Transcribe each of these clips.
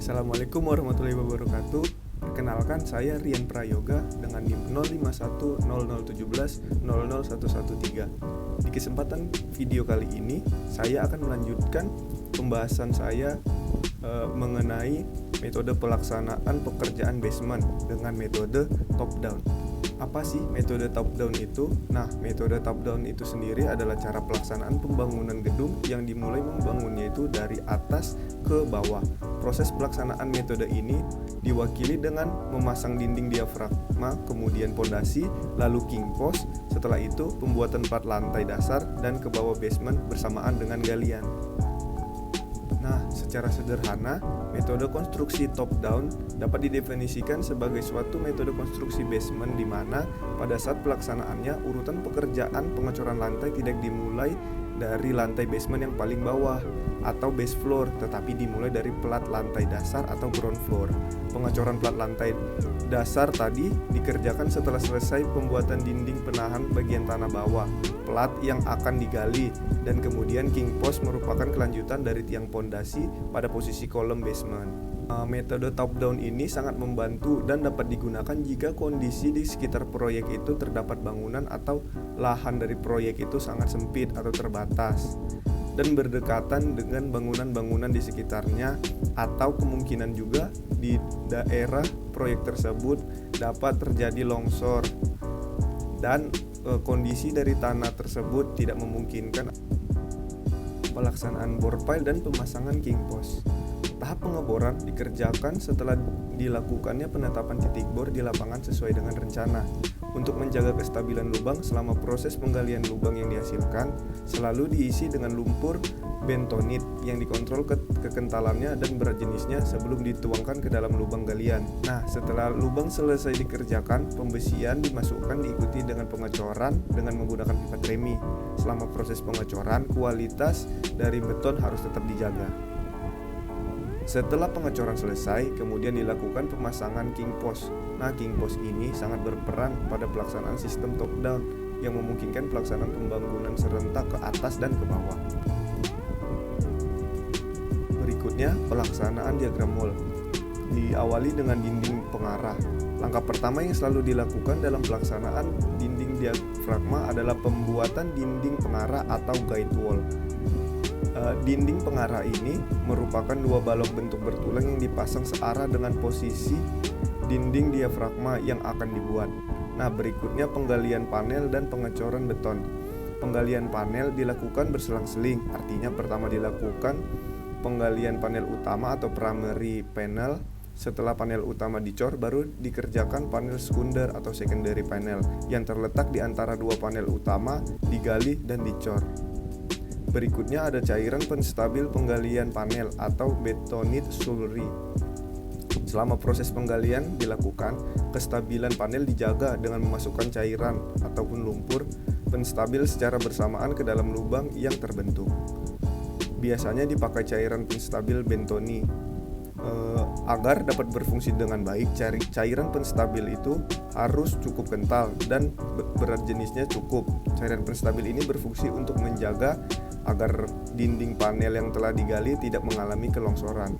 Assalamualaikum warahmatullahi wabarakatuh. Perkenalkan, saya Rian Prayoga dengan NIM 051001700113. Di kesempatan video kali ini, saya akan melanjutkan pembahasan saya mengenai metode pelaksanaan pekerjaan basement dengan metode top down. Apa sih metode top down itu? Nah, metode top down itu sendiri adalah cara pelaksanaan pembangunan gedung yang dimulai membangunnya itu dari atas ke bawah. Proses pelaksanaan metode ini diwakili dengan memasang dinding diafragma, kemudian pondasi, lalu king post. Setelah itu pembuatan plat lantai dasar dan ke bawah basement bersamaan dengan galian. Nah, secara sederhana, metode konstruksi top down dapat didefinisikan sebagai suatu metode konstruksi basement di mana pada saat pelaksanaannya urutan pekerjaan pengecoran lantai tidak dimulai dari lantai basement yang paling bawah atau base floor, tetapi dimulai dari plat lantai dasar atau ground floor. Pengecoran plat lantai dasar tadi dikerjakan setelah selesai pembuatan dinding penahan bagian tanah bawah, plat yang akan digali, dan kemudian king post merupakan kelanjutan dari tiang pondasi pada posisi kolom basement. Metode top down ini sangat membantu dan dapat digunakan jika kondisi di sekitar proyek itu terdapat bangunan atau lahan dari proyek itu sangat sempit atau terbatas dan berdekatan dengan bangunan-bangunan di sekitarnya, atau kemungkinan juga di daerah proyek tersebut dapat terjadi longsor dan kondisi dari tanah tersebut tidak memungkinkan pelaksanaan bore pile dan pemasangan king post. Tahap pengeboran dikerjakan setelah dilakukannya penetapan titik bor di lapangan sesuai dengan rencana. Untuk menjaga kestabilan lubang selama proses penggalian lubang yang dihasilkan selalu diisi dengan lumpur bentonit yang dikontrol kekentalannya dan berat jenisnya sebelum dituangkan ke dalam lubang galian. Nah, setelah lubang selesai dikerjakan, pembesian dimasukkan diikuti dengan pengecoran dengan menggunakan pipa remi. Selama proses pengecoran, kualitas dari beton harus tetap dijaga. Setelah pengecoran selesai, kemudian dilakukan pemasangan king post. Nah, king post ini sangat berperan pada pelaksanaan sistem top down yang memungkinkan pelaksanaan pembangunan serentak ke atas dan ke bawah. Berikutnya, pelaksanaan diagram wall. Diawali dengan dinding pengarah. Langkah pertama yang selalu dilakukan dalam pelaksanaan dinding diafragma adalah pembuatan dinding pengarah atau guide wall. Dinding pengarah ini merupakan dua balok bentuk bertulang yang dipasang searah dengan posisi dinding diafragma yang akan dibuat. Nah, berikutnya penggalian panel dan pengecoran beton. Penggalian panel dilakukan berselang-seling, artinya pertama dilakukan penggalian panel utama atau primary panel. Setelah panel utama dicor, baru dikerjakan panel sekunder atau secondary panel yang terletak di antara dua panel utama, digali dan dicor. Berikutnya ada cairan penstabil penggalian panel atau betonit slurry. Selama proses penggalian dilakukan, kestabilan panel dijaga dengan memasukkan cairan ataupun lumpur penstabil secara bersamaan ke dalam lubang yang terbentuk. Biasanya dipakai cairan penstabil bentoni. Agar dapat berfungsi dengan baik, cairan penstabil itu harus cukup kental dan berat jenisnya cukup. Cairan penstabil ini berfungsi untuk menjaga agar dinding panel yang telah digali tidak mengalami kelongsoran.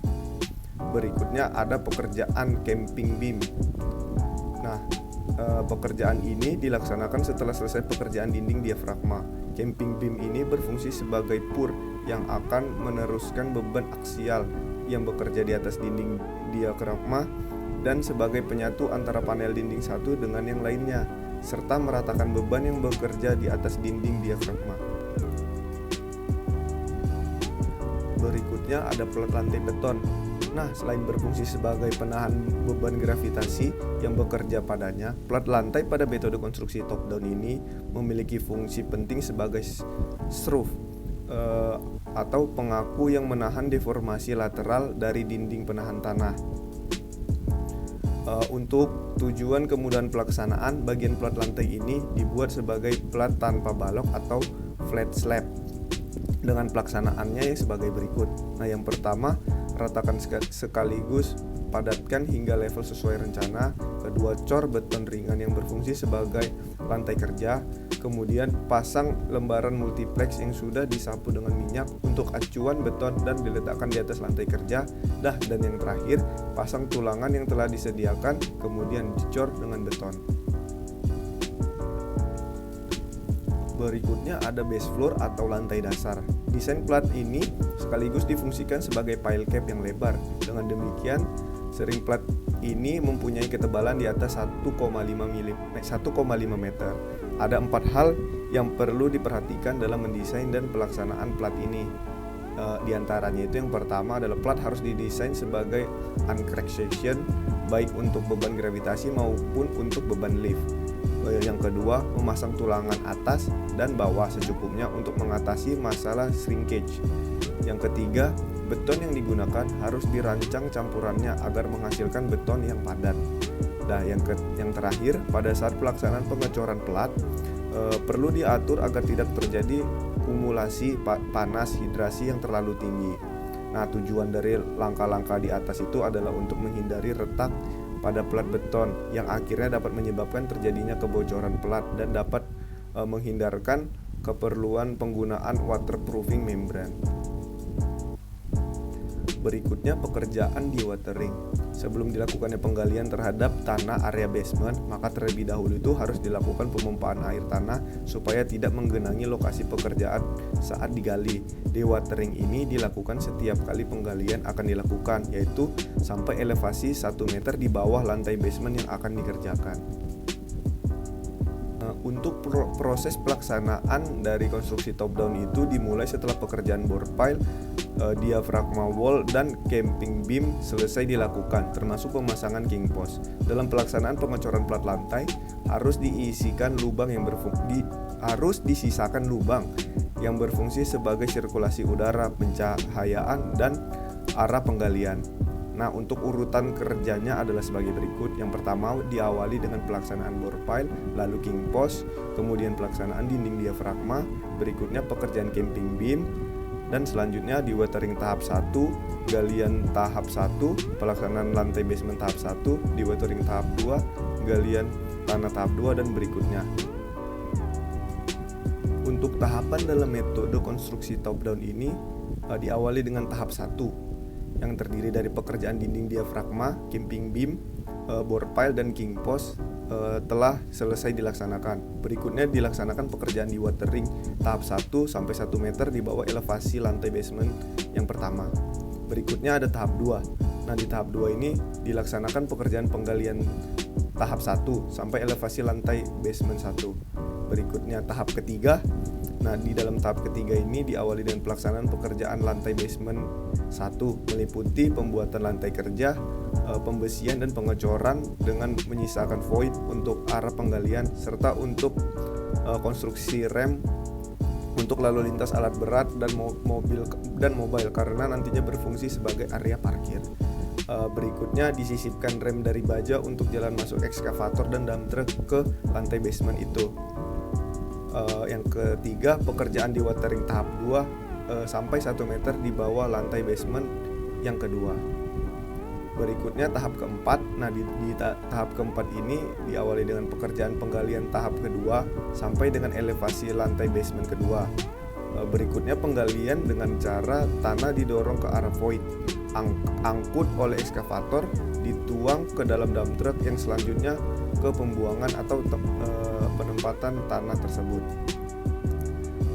Berikutnya ada pekerjaan camping beam. Nah, pekerjaan ini dilaksanakan setelah selesai pekerjaan dinding diafragma. Camping beam ini berfungsi sebagai pur yang akan meneruskan beban aksial yang bekerja di atas dinding diafragma dan sebagai penyatu antara panel dinding satu dengan yang lainnya, serta meratakan beban yang bekerja di atas dinding diafragma. Berikutnya ada plat lantai beton. Nah, selain berfungsi sebagai penahan beban gravitasi yang bekerja padanya, plat lantai pada metode konstruksi top down ini memiliki fungsi penting sebagai struve atau pengaku yang menahan deformasi lateral dari dinding penahan tanah. Untuk tujuan kemudahan pelaksanaan, bagian plat lantai ini dibuat sebagai plat tanpa balok atau flat slab. Dengan pelaksanaannya yang sebagai berikut. Nah, yang pertama, ratakan sekaligus padatkan hingga level sesuai rencana. Kedua, cor beton ringan yang berfungsi sebagai lantai kerja. Kemudian pasang lembaran multiplex yang sudah disapu dengan minyak untuk acuan beton dan diletakkan di atas lantai kerja. Dan yang terakhir, pasang tulangan yang telah disediakan kemudian dicor dengan beton. Berikutnya ada base floor atau lantai dasar. Desain plat ini sekaligus difungsikan sebagai pile cap yang lebar. Dengan demikian, sering plat ini mempunyai ketebalan di atas 1,5 meter. Ada 4 hal yang perlu diperhatikan dalam mendesain dan pelaksanaan plat ini. Di antaranya itu yang pertama adalah plat harus didesain sebagai uncracked section, baik untuk beban gravitasi maupun untuk beban lift. Yang kedua, memasang tulangan atas dan bawah secukupnya untuk mengatasi masalah shrinkage. Yang ketiga, beton yang digunakan harus dirancang campurannya agar menghasilkan beton yang padat. Nah, yang terakhir, pada saat pelaksanaan pengecoran plat perlu diatur agar tidak terjadi kumulasi panas hidrasi yang terlalu tinggi. Nah, tujuan dari langkah-langkah di atas itu adalah untuk menghindari retak pada plat beton yang akhirnya dapat menyebabkan terjadinya kebocoran plat dan dapat menghindarkan keperluan penggunaan waterproofing membran. Berikutnya pekerjaan dewatering. Sebelum dilakukannya penggalian terhadap tanah area basement, maka terlebih dahulu itu harus dilakukan pemompaan air tanah supaya tidak menggenangi lokasi pekerjaan saat digali. Dewatering ini dilakukan setiap kali penggalian akan dilakukan, yaitu sampai elevasi 1 meter di bawah lantai basement yang akan dikerjakan. Untuk proses pelaksanaan dari konstruksi top down itu dimulai setelah pekerjaan bore pile, diafragma wall, dan camping beam selesai dilakukan, termasuk pemasangan king post. Dalam pelaksanaan pengecoran plat lantai harus disisakan lubang yang berfungsi sebagai sirkulasi udara, pencahayaan, dan arah penggalian. Nah, untuk urutan kerjanya adalah sebagai berikut. Yang pertama, diawali dengan pelaksanaan bore pile, lalu king post, kemudian pelaksanaan dinding diafragma, berikutnya pekerjaan camping beam, dan selanjutnya dewatering tahap 1, galian tahap 1, pelaksanaan lantai basement tahap 1, dewatering tahap 2, galian tanah tahap 2, dan berikutnya. Untuk tahapan dalam metode konstruksi top down ini diawali dengan tahap 1 yang terdiri dari pekerjaan dinding diafragma, camping beam, bore pile, dan king post telah selesai dilaksanakan. Berikutnya dilaksanakan pekerjaan dewatering tahap 1 sampai 1 meter di bawah elevasi lantai basement yang pertama. Berikutnya ada tahap 2. Nah, di tahap 2 ini dilaksanakan pekerjaan penggalian tahap 1 sampai elevasi lantai basement 1. Berikutnya tahap ketiga. Nah, di dalam tahap ketiga ini diawali dengan pelaksanaan pekerjaan lantai basement 1 meliputi pembuatan lantai kerja, pembesian dan pengecoran dengan menyisakan void untuk arah penggalian serta untuk konstruksi rem untuk lalu lintas alat berat dan mobile karena nantinya berfungsi sebagai area parkir. Berikutnya disisipkan rem dari baja untuk jalan masuk ekskavator dan dump truck ke lantai basement itu. Yang ketiga, pekerjaan dewatering tahap 2 sampai 1 meter di bawah lantai basement yang kedua. Berikutnya tahap keempat. Nah, di tahap keempat ini diawali dengan pekerjaan penggalian tahap kedua sampai dengan elevasi lantai basement kedua. Berikutnya penggalian dengan cara tanah didorong ke arah void, angkut oleh ekskavator, dituang ke dalam dump truck yang selanjutnya ke pembuangan atau penempatan tanah tersebut.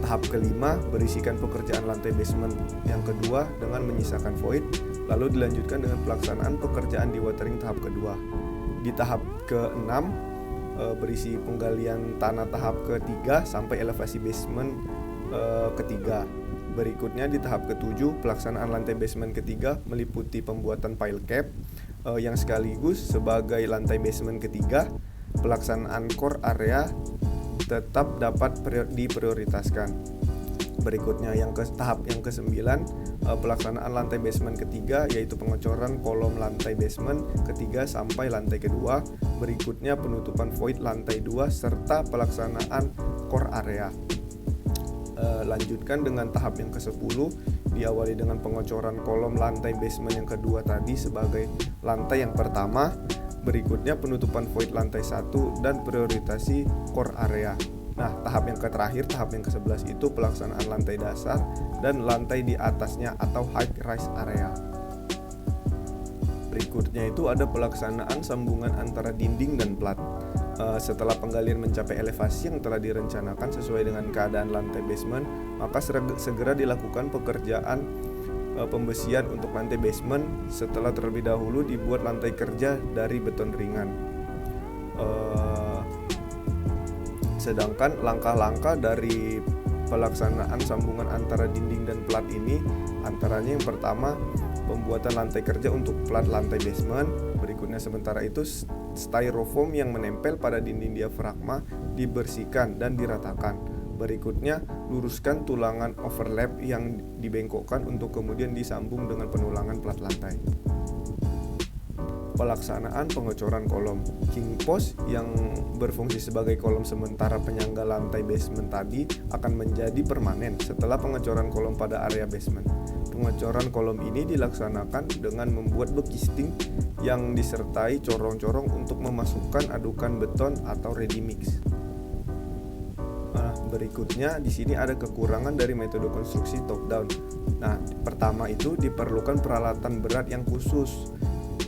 Tahap kelima berisikan pekerjaan lantai basement yang kedua dengan menyisakan void, lalu dilanjutkan dengan pelaksanaan pekerjaan dewatering tahap kedua. Di tahap ke-6 berisi penggalian tanah tahap ketiga sampai elevasi basement ketiga. Berikutnya di tahap ke-7 pelaksanaan lantai basement ketiga meliputi pembuatan pile cap yang sekaligus sebagai lantai basement ketiga. Pelaksanaan core area tetap dapat diprioritaskan. Berikutnya tahap yang ke-9 pelaksanaan lantai basement ketiga yaitu pengecoran kolom lantai basement ketiga sampai lantai kedua. Berikutnya penutupan void lantai 2 serta pelaksanaan core area. Lanjutkan dengan tahap yang ke-10 diawali dengan pengecoran kolom lantai basement yang kedua tadi sebagai lantai yang pertama. Berikutnya penutupan void lantai 1 dan prioritasi core area. Nah, tahap yang terakhir, tahap yang ke-11 itu pelaksanaan lantai dasar dan lantai di atasnya atau high rise area. Berikutnya itu ada pelaksanaan sambungan antara dinding dan plat. Setelah penggalian mencapai elevasi yang telah direncanakan sesuai dengan keadaan lantai basement, maka segera dilakukan pekerjaan pembesian untuk lantai basement setelah terlebih dahulu dibuat lantai kerja dari beton ringan. Sedangkan langkah-langkah dari pelaksanaan sambungan antara dinding dan plat ini antaranya yang pertama pembuatan lantai kerja untuk plat lantai basement. Berikutnya sementara itu styrofoam yang menempel pada dinding diafragma dibersihkan dan diratakan. Berikutnya luruskan tulangan overlap yang dibengkokkan untuk kemudian disambung dengan penulangan plat lantai. Pelaksanaan pengecoran kolom. King post yang berfungsi sebagai kolom sementara penyangga lantai basement tadi akan menjadi permanen setelah pengecoran kolom pada area basement. Pengecoran kolom ini dilaksanakan dengan membuat bekisting yang disertai corong-corong untuk memasukkan adukan beton atau ready mix. Berikutnya di sini ada kekurangan dari metode konstruksi top down. Nah, pertama itu diperlukan peralatan berat yang khusus.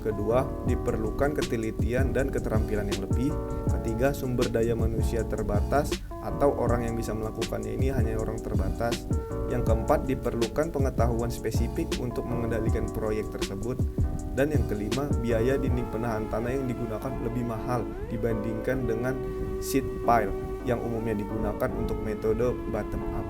Kedua, diperlukan ketelitian dan keterampilan yang lebih. Ketiga, sumber daya manusia terbatas atau orang yang bisa melakukannya ini hanya orang terbatas. Yang keempat, diperlukan pengetahuan spesifik untuk mengendalikan proyek tersebut. Dan yang kelima, biaya dinding penahan tanah yang digunakan lebih mahal dibandingkan dengan sheet pile yang umumnya digunakan untuk metode bottom up.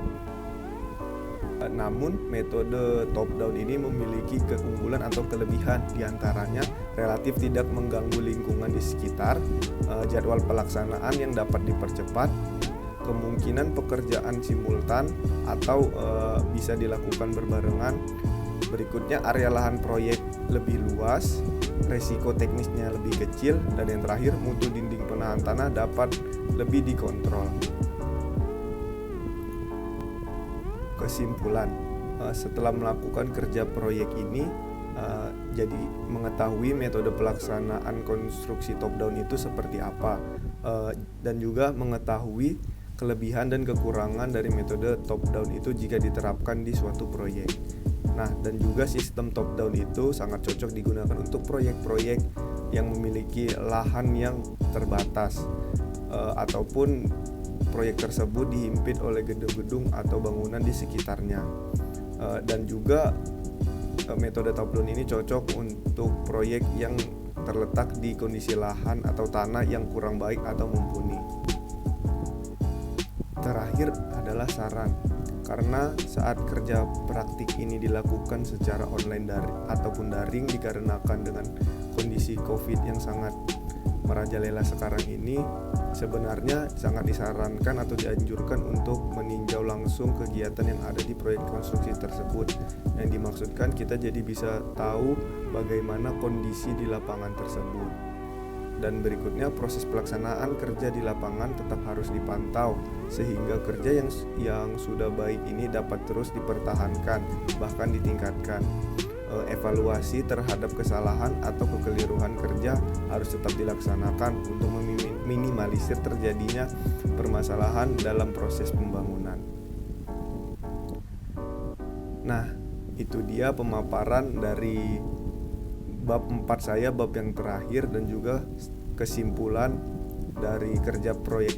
Namun metode top down ini memiliki keunggulan atau kelebihan, diantaranya relatif tidak mengganggu lingkungan di sekitar, jadwal pelaksanaan yang dapat dipercepat, kemungkinan pekerjaan simultan atau bisa dilakukan berbarengan. Berikutnya area lahan proyek lebih luas, resiko teknisnya lebih kecil, dan yang terakhir mutu dinding penahan tanah dapat lebih dikontrol. Kesimpulan, setelah melakukan kerja proyek ini, jadi mengetahui metode pelaksanaan konstruksi top down itu seperti apa, dan juga mengetahui kelebihan dan kekurangan dari metode top down itu jika diterapkan di suatu proyek. Nah, dan juga sistem top down itu sangat cocok digunakan untuk proyek-proyek yang memiliki lahan yang terbatas, ataupun proyek tersebut dihimpit oleh gedung-gedung atau bangunan di sekitarnya. Dan juga metode top down ini cocok untuk proyek yang terletak di kondisi lahan atau tanah yang kurang baik atau mumpuni. Terakhir adalah saran, karena saat kerja praktik ini dilakukan secara online ataupun daring dikarenakan dengan kondisi COVID yang sangat merajalela sekarang ini, sebenarnya sangat disarankan atau dianjurkan untuk meninjau langsung kegiatan yang ada di proyek konstruksi tersebut. Yang dimaksudkan kita jadi bisa tahu bagaimana kondisi di lapangan tersebut. Dan berikutnya proses pelaksanaan kerja di lapangan tetap harus dipantau sehingga kerja yang sudah baik ini dapat terus dipertahankan bahkan ditingkatkan. Evaluasi terhadap kesalahan atau kekeliruan kerja harus tetap dilaksanakan untuk meminimalisir terjadinya permasalahan dalam proses pembangunan. Nah, itu dia pemaparan dari bab 4 saya, bab yang terakhir, dan juga kesimpulan dari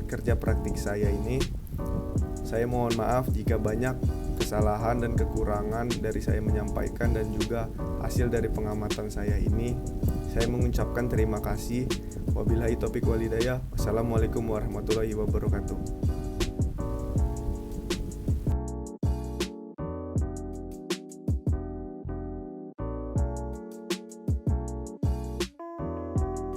kerja praktik saya ini. Saya mohon maaf jika banyak kesalahan dan kekurangan dari saya menyampaikan dan juga hasil dari pengamatan saya ini. Saya mengucapkan terima kasih. Wabillahi taufiq wal hidayah. Wassalamualaikum warahmatullahi wabarakatuh.